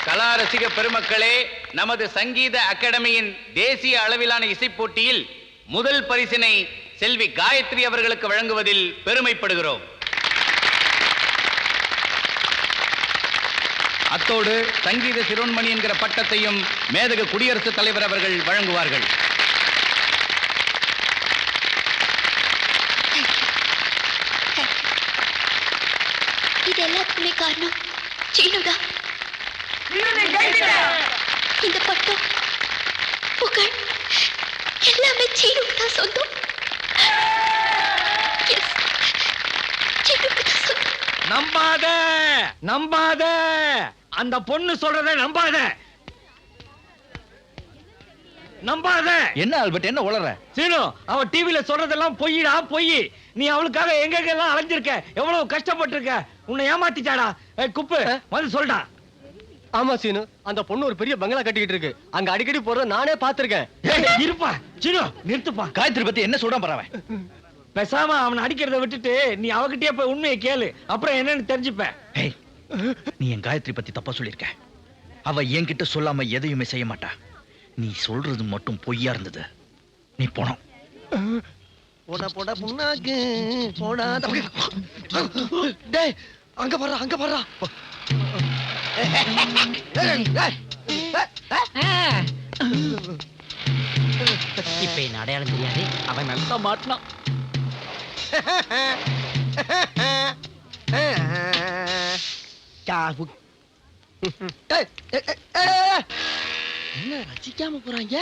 கலா ரசிக பெருமக்களே, நமது சங்கீத அகாடமியின் தேசிய அளவிலான இசைப் போட்டியில் முதல் பரிசினை செல்வி காயத்ரி அவர்களுக்கு வழங்குவதில் பெருமைப்படுகிறோம். அத்தோடு சங்கீத சிரோன்மணி என்கிற பட்டத்தையும் மேதகு குடியரசுத் தலைவர் அவர்கள் வழங்குவார்கள். இது எல்லாத்துக்குமே காரணம் சீனுதான். இந்த பட்டம் புகழ் எல்லாமே சீனுக்கு தான் சொந்தம். நம்பாத நம்பாத, அந்த பொண்ணு சொல்றத நம்பாத நம்பாத. என்ன ஆல்பர்ட், என்ன உளற? சீனு, அவ டிவில சொல்றதெல்லாம் பொய்டா பொய். நீ அவளுக்காக எங்கெல்லாம் அலைஞ்சிருக்க, எவ்வளவு கஷ்டப்பட்டிருக்க. உன்னை ஏமாத்திட்டாடா. குப்பு வந்து சொல்டா. ஆமா சீனு, அந்த பொண்ணு ஒரு பெரிய பங்களா கட்டிக்கிட்டு இருக்கு. அங்க அடிக்கடி போறத நானே பாத்திருக்கேன். இருப்பா சீனு, நிறுத்துப்பா. காயத்ரி பத்தி என்ன சொல்றான் பரவ? பேசாம அவனை அடிக்கிறத விட்டுட்டு நீ அவகிட்டயே போய் உண்மையை கேளு. அப்புறம் என்னன்னு தெரிஞ்சுப்ப. நீ என் காயத்ரி பத்தி தப்பா சொல்லிருக்க. அவ என்கிட்ட சொல்லாம எதையுமே செய்ய மாட்டா. நீ சொல்றது மட்டும் பொய்யா இருந்தது. நீ போனோம். போடா போடா புண்ணாக்கு போடா. டேய், அங்க பாரு அங்க பாரு. இப்ப என்ன அடையாளம் தெரியாது. அவன் நல்லா மாட்டினான். என்ன ரசிக்காம போறாங்க?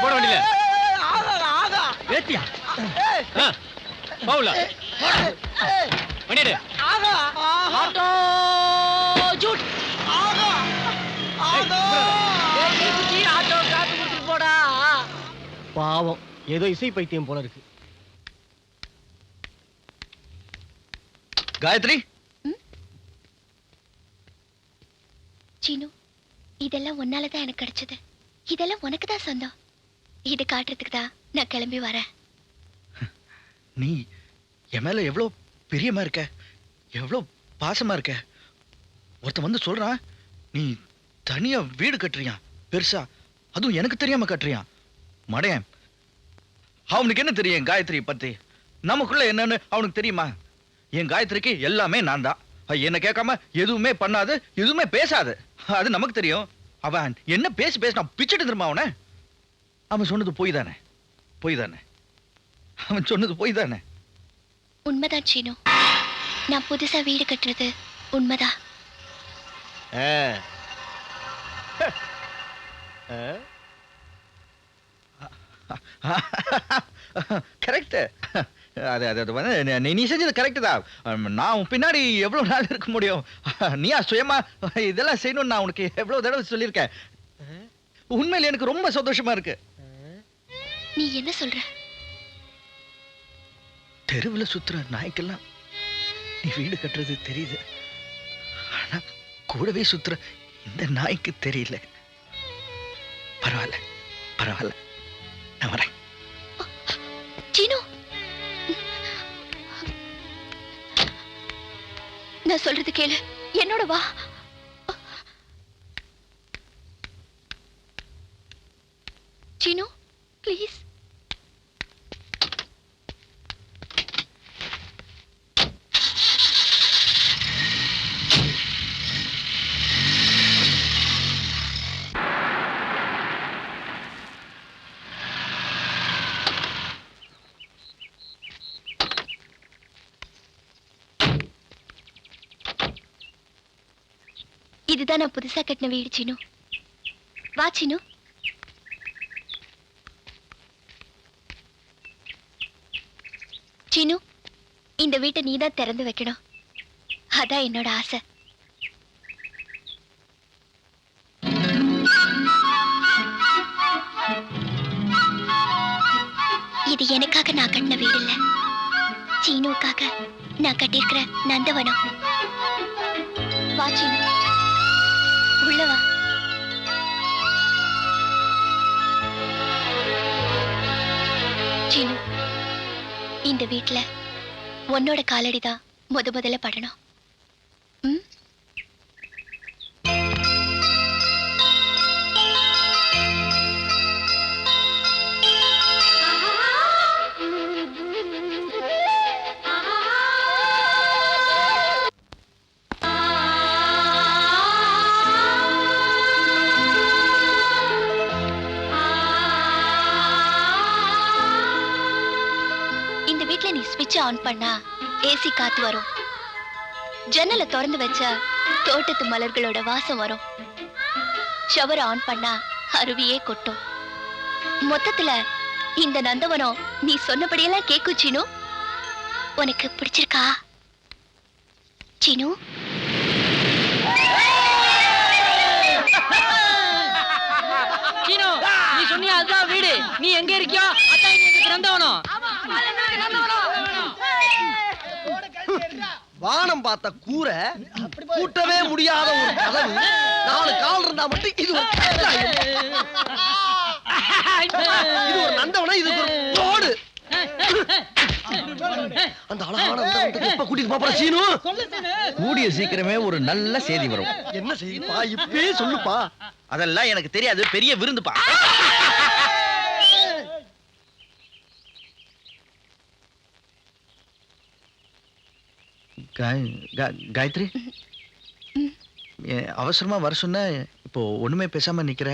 போட வேண்டியல பவுல பண்ணிடு. பாவம், ஏதோ இசை பைத்தியம் போல இருக்கு. காயத்ரி, சீனு, இதெல்லாம் உன்னாலதான் எனக்கு கிடைச்சது. இதெல்லாம் உனக்கு தான் சொந்தம். இது காட்டுறதுக்கு தான் நான் கிளம்பி வரேன். நீ என் மேல எவ்வளவு பிரியமா இருக்க, எவ்வளவு பாசமா இருக்க. ஒருத்தன் வந்து சொல்றான், நீ தனியா வீடு கட்டுறியா பெருசா, அதுவும் எனக்கு தெரியாம கட்டுறியா. மடையன், அவனுக்கு என்ன தெரியும் காயத்ரி பத்தி? நமக்குள்ள என்னன்னு அவனுக்கு தெரியுமா? என் காயத்ரிக்கு எல்லாமே நான் தான். என்ன கேட்காம எதுவுமே பண்ணாது, எதுவுமே பேசாது. அது நமக்கு தெரியும். அவன் என்ன பேசினா பிச்சுட்டு திரும்ப அவனை. அவன் சொன்னது போய் தானே, போய் தானே. அவன் சொன்னது போய் தானே. உண்மைதான் சீனு, நான் புதுசா வீடு கட்டுறது உண்மைதான். கரெக்ட். அது அது வந்து நீ செஞ்சது கரெக்ட் தான். நான் பின்னாடி எவ்வளவு நாள் இருக்க முடியும்? நீயா சுயமா இதெல்லாம் செய்யணும்னு நான் உனக்கு எவ்வளவு தடவை சொல்லியிருக்கேன். உண்மையில எனக்கு ரொம்ப சந்தோஷமா இருக்கு. நீ என்ன சொல்ற? தெருவில் சுத்துற நாய்க்கெல்லாம் நீ வீடு கட்டுறது தெரியுது. ஆனா கூடவே சுத்துற இந்த நாய்க்கு தெரியல. பரவாயில்ல பரவாயில்ல, நான் வரேன். சீனு, நான் சொல்றது கேளு, என்னோட வா. சீனு ப்ளீஸ். இதுதான் நான் புதுசா கட்டின வீடு சீனு. வா சீனு. சீனு, இந்த வீட்டை நீதான் திறந்து வைக்கணும். அதான் என்னோட ஆசை. இது எனக்காக நான் கட்டின வீடு இல்ல, சீனுவுக்காக நான் கட்டியிருக்கிற நந்தவனம். வா சீனு, உள்ள வா. சீனு, இந்த வீட்டுல உன்னோட காலடிதான் முதல்ல படணும். ம்? இந்த வீட்ல நீ ஸ்விட்ச் ஆன் பண்ணா ஏசி காத்து வரும். ஜன்னலை திறந்து வச்சா தோட்டத்து மலர்களோட வாசம் வரும். ஷவர் ஆன் பண்ணா அருவியே கொட்டும். மொத்தத்துல இந்த நந்தவனம் நீ சொன்னபடியெல்லாம் கேக்கும் சீனு. உனக்கு பிடிச்சிருக்கா சீனு? சீனு, நீ சொன்னியா அதுதான் வீடு. நீ எங்க இருக்கியோ அதான் இங்க நந்தவனம். வானம் பார்த்த கூரை, கூட்டவே முடியாத ஒரு கதவு, 4 கால் இருந்தா மட்டும் இது ஒரு இது ஒரு நந்தவனம், இது ஒரு ரோடு. அந்த அழகான நந்தவனத்துக்கு எப்ப கூட்டிட்டு போற சீனு? கூடிய சீக்கிரமே ஒரு நல்ல செய்தி வரும். என்ன செய்யுப்பா, இப்பவே சொல்லுப்பா. அதெல்லாம் எனக்கு தெரியாது, பெரிய விருந்துப்பா. காயத்ரி, அவசரமா வர சொன்ன, இப்போ ஒண்ணுமே பேசாம நிக்கிற.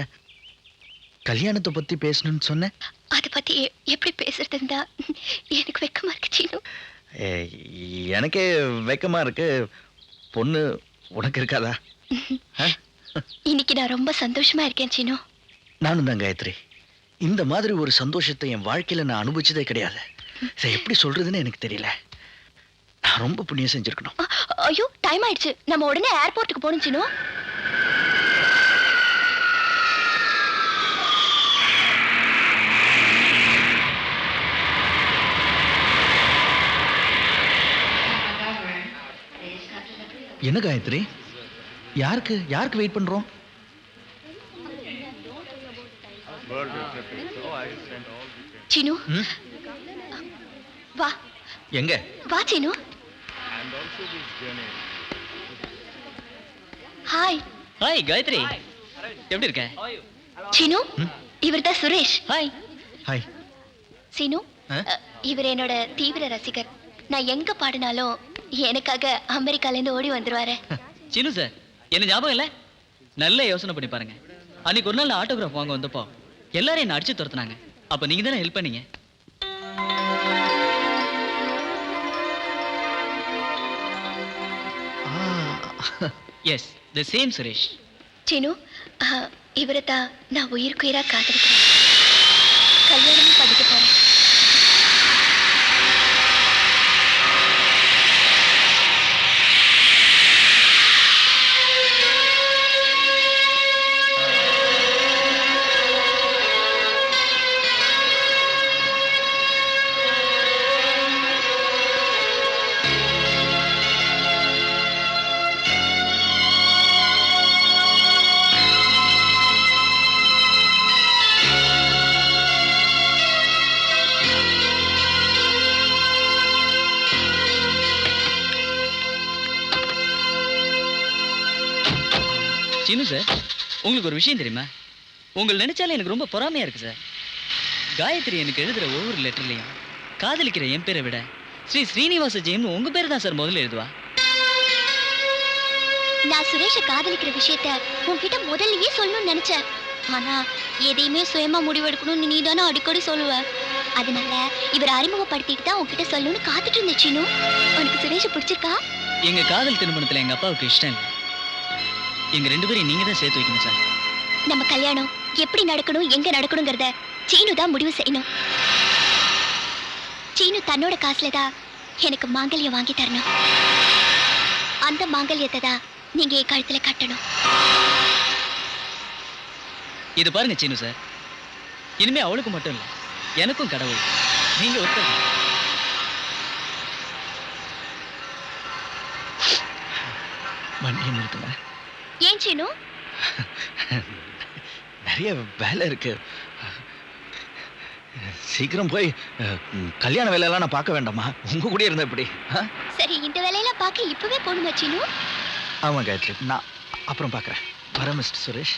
கல்யாணத்தை பத்தி பேசணும்னு சொன்ன. அத பத்தி எப்படி பேசுறதுன்னு தான் எனக்கு வெக்கமா இருக்கு சீனு. எனக்கே வெக்கமா இருக்கு. பொண்ணு உனக்கு இருக்காதா? இன்னைக்கு நான் ரொம்ப சந்தோஷமா இருக்கேன் சீனு. நானும் தான் காயத்ரி. இந்த மாதிரி ஒரு சந்தோஷத்தை என் வாழ்க்கையில நான் அனுபவிச்சதே கிடையாது. இதை எப்படி சொல்றதுன்னு எனக்கு தெரியல. நான் ரொம்ப புண்ணியம் செஞ்சிருக்கணும். ஐயோ, டைம் ஆயிடுச்சு. நம்ம உடனே ஏர்போர்ட்டுக்கு போகணும் சீனு. என்ன காயத்ரி, யாருக்கு வெயிட் பண்றோம்? சீனு, வா. எங்க? வா சீனு. ஹாய். ஹாய் காயத்ரி, எப்படி இருக்க? சீனு, இவர்தான் சுரேஷ். ஹாய். ஹாய். சீனு, இவர் என்னோட தீவிர ரசிகர். நான் எங்க பாடினாலும் எனக்காக அமெரிக்கால இருந்து ஓடி வந்துருவாரு. சீனு சார், என்ன ஞாபகம் இல்ல? நல்ல யோசனை பண்ணி பாருங்க. அன்னைக்கு ஒரு நாள் ஆட்டோகிராஃப் வாங்க வந்தப்போ எல்லாரும் என்ன அடிச்சு துரத்துனாங்க. அப்ப நீங்க தானே ஹெல்ப் பண்ணீங்க. Yes, the same Suresh. Seenu, இவரை தான் நான் உயிருக்குயிரா காத்திருக்கிறேன். கல்யாணமும் பண்ணிக்க போறேன். சீனு சார், உங்களுக்கு ஒரு விஷயம் தெரியுமா? உங்களை நினைச்சாலே எனக்கு ரொம்ப பொறாமையா இருக்கு சார். காயத்ரி எனக்கு எழுதுற ஒவ்வொரு லெட்டர்லையும் காதலிக்கிற என் பேரை விட ஸ்ரீ ஸ்ரீனிவாச ஜெயம்னு உங்க பேரை தான் சார் முதல்ல எழுதுவா. நான் சுரேஷை காதலிக்கிற விஷயத்த உன்கிட்ட முதல்லயே சொல்லணும்னு நினைச்சேன். ஆனா எதையுமே சுயமா முடிவெடுக்கணும்னு நீ தானே அடிக்கடி சொல்லுவ. அதனால இவர் அறிமுகப்படுத்திட்டு தான் உன்கிட்ட சொல்லணும்னு காத்துட்டு இருந்தேன் சீனு. உனக்கு சுரேஷை பிடிச்சிருக்கா? எங்க காதல் திருமணத்துல எங்க அப்பாவுக்கு இஷ்டம் இல்லை. எங்க 2 பேரையும் நீங்க தான் சேர்த்து வைக்கணும் சார். நம்ம கல்யாணம் எப்படி நடக்கணும் எங்க நடக்கணுங்கிறத சீனு தான் முடிவு செய்யணும். சீனு தன்னோட காசுல தான் எனக்கு மாங்கல்யம் வாங்கி தரணும். அந்த மாங்கல்யத்தை தான் நீங்க என் கழுத்துல கட்டணும். இது பாருங்க சீனு சார், இனிமே அவளுக்கு மட்டும் இல்லை, எனக்கும் கடவுள் நீங்க ஒருத்தர். வண்டியை நிறுத்துங்க. ஏன் சீனு? நிறைய வேலை இருக்கு. சீக்கிரம் போய் கல்யாண வேலையெல்லாம் நான் பார்க்க வேண்டாமா? உங்க கூட இருந்த எப்படி? சரி, இந்த வேலையெல்லாம் பார்க்க இப்பவே போகணுமா சீனு? ஆமா காயத்ரி, நான் அப்புறம் பார்க்குறேன். வரேன் மிஸ்டர் சுரேஷ்.